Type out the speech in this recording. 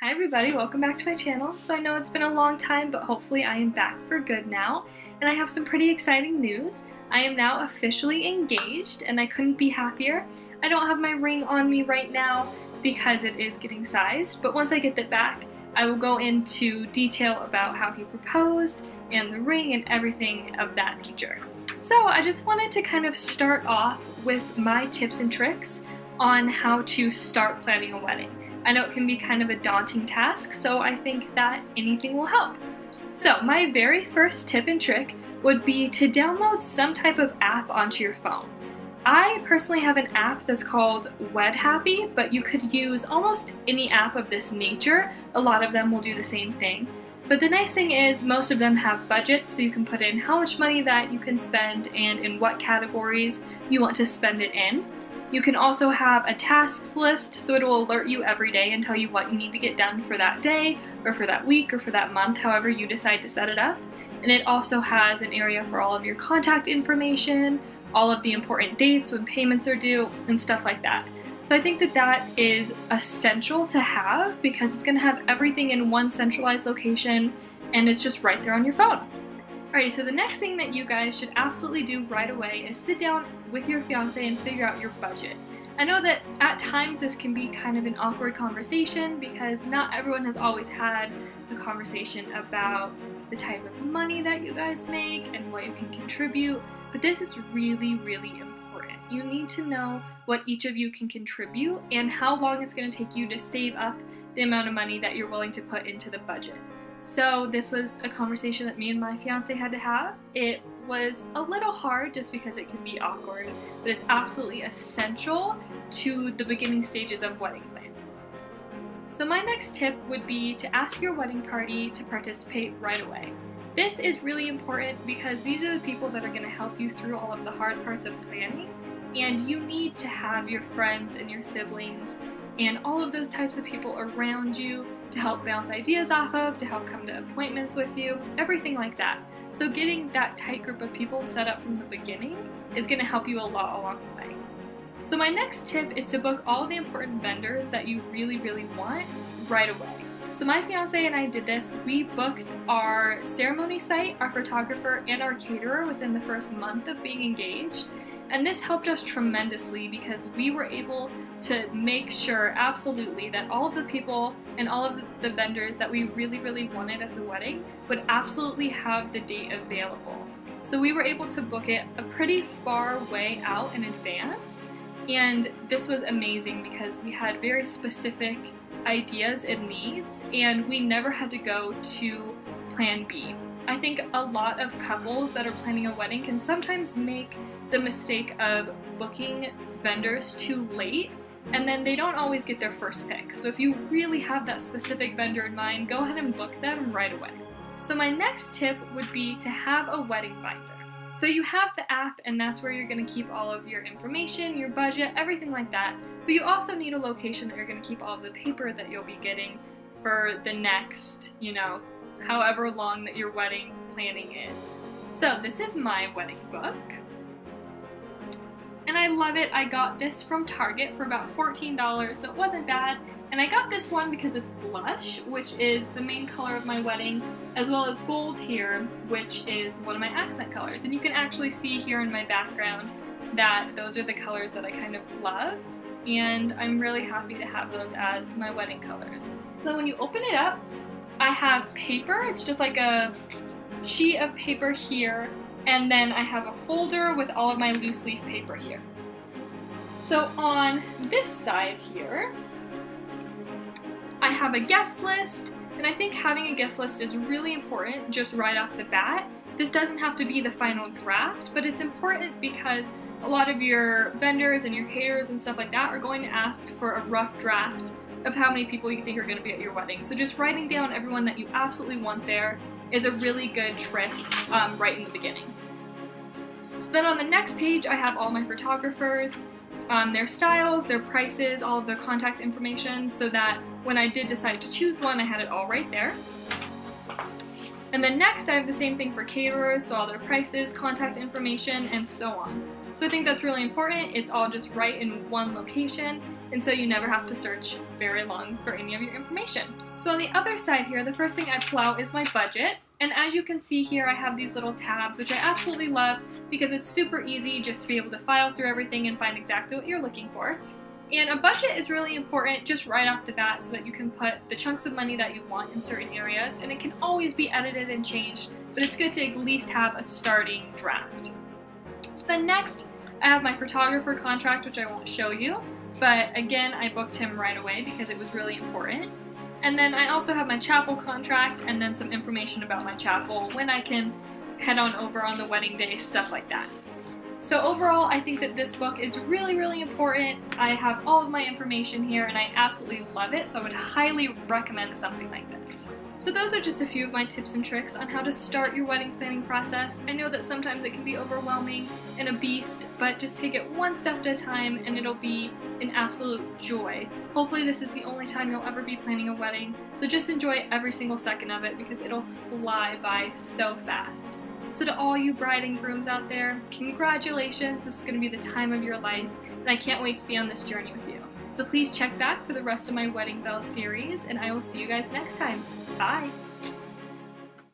Hi everybody, welcome back to my channel. So I know it's been a long time, but hopefully I am back for good now, and I have some pretty exciting news. I am now officially engaged, and I couldn't be happier. I don't have my ring on me right now because it is getting sized, but once I get that back, I will go into detail about how he proposed, and the ring, and everything of that nature. So I just wanted to kind of start off with my tips and tricks on how to start planning a wedding. I know it can be kind of a daunting task, so I think that anything will help. So my very first tip and trick would be to download some type of app onto your phone. I personally have an app that's called Wed Happy, but you could use almost any app of this nature. A lot of them will do the same thing. But the nice thing is most of them have budgets, so you can put in how much money that you can spend and in what categories you want to spend it in. You can also have a tasks list, so it will alert you every day and tell you what you need to get done for that day, or for that week, or for that month, however you decide to set it up. And it also has an area for all of your contact information, all of the important dates when payments are due, and stuff like that. So I think that that is essential to have because it's going to have everything in one centralized location, and it's just right there on your phone. Alright, so the next thing that you guys should absolutely do right away is sit down with your fiance and figure out your budget. I know that at times this can be kind of an awkward conversation because not everyone has always had a conversation about the type of money that you guys make and what you can contribute, but this is really, really important. You need to know what each of you can contribute and how long it's going to take you to save up the amount of money that you're willing to put into the budget. So this was a conversation that me and my fiance had to have. It was a little hard just because it can be awkward, but it's absolutely essential to the beginning stages of wedding planning. So my next tip would be to ask your wedding party to participate right away. This is really important because these are the people that are going to help you through all of the hard parts of planning, and you need to have your friends and your siblings and all of those types of people around you to help bounce ideas off of, to help come to appointments with you, everything like that. So getting that tight group of people set up from the beginning is going to help you a lot along the way. So my next tip is to book all the important vendors that you really, really want right away. So my fiance and I did this. We booked our ceremony site, our photographer, and our caterer within the first month of being engaged. And this helped us tremendously because we were able to make sure absolutely that all of the people and all of the vendors that we really, really wanted at the wedding would absolutely have the date available. So we were able to book it a pretty far way out in advance, and this was amazing because we had very specific ideas and needs, and we never had to go to plan B. I think a lot of couples that are planning a wedding can sometimes make the mistake of booking vendors too late, and then they don't always get their first pick. So if you really have that specific vendor in mind, go ahead and book them right away. So my next tip would be to have a wedding binder. So you have the app, and that's where you're going to keep all of your information, your budget, everything like that. But you also need a location that you're going to keep all of the paper that you'll be getting for the next, however long that your wedding planning is. So this is my wedding book. And I love it. I got this from Target for about $14, so it wasn't bad. And I got this one because it's blush, which is the main color of my wedding, as well as gold here, which is one of my accent colors. And you can actually see here in my background that those are the colors that I kind of love, and I'm really happy to have those as my wedding colors. So when you open it up, I have paper. It's just like a sheet of paper here, and then I have a folder with all of my loose leaf paper here. So on this side here, I have a guest list, and I think having a guest list is really important just right off the bat. This doesn't have to be the final draft, but it's important because a lot of your vendors and your caterers and stuff like that are going to ask for a rough draft of how many people you think are going to be at your wedding. So just writing down everyone that you absolutely want there is a really good trick right in the beginning. So then on the next page, I have all my photographers, their styles, their prices, all of their contact information, so that when I did decide to choose one, I had it all right there. And then next, I have the same thing for caterers, so all their prices, contact information, and so on. So I think that's really important. It's all just right in one location, and so you never have to search very long for any of your information. So on the other side here, the first thing I pull out is my budget, and as you can see here, I have these little tabs, which I absolutely love because it's super easy just to be able to file through everything and find exactly what you're looking for. And a budget is really important just right off the bat so that you can put the chunks of money that you want in certain areas, and it can always be edited and changed, but it's good to at least have a starting draft. So then next, I have my photographer contract, which I won't show you, but again, I booked him right away because it was really important. And then I also have my chapel contract and then some information about my chapel, when I can head on over on the wedding day, stuff like that. So overall, I think that this book is really, really important. I have all of my information here and I absolutely love it, so I would highly recommend something like this. So those are just a few of my tips and tricks on how to start your wedding planning process. I know that sometimes it can be overwhelming and a beast, but just take it one step at a time and it'll be an absolute joy. Hopefully this is the only time you'll ever be planning a wedding, so just enjoy every single second of it because it'll fly by so fast. So to all you bride and grooms out there, congratulations, this is going to be the time of your life, and I can't wait to be on this journey with you. So please check back for the rest of my Wedding Bell series, and I will see you guys next time. Bye!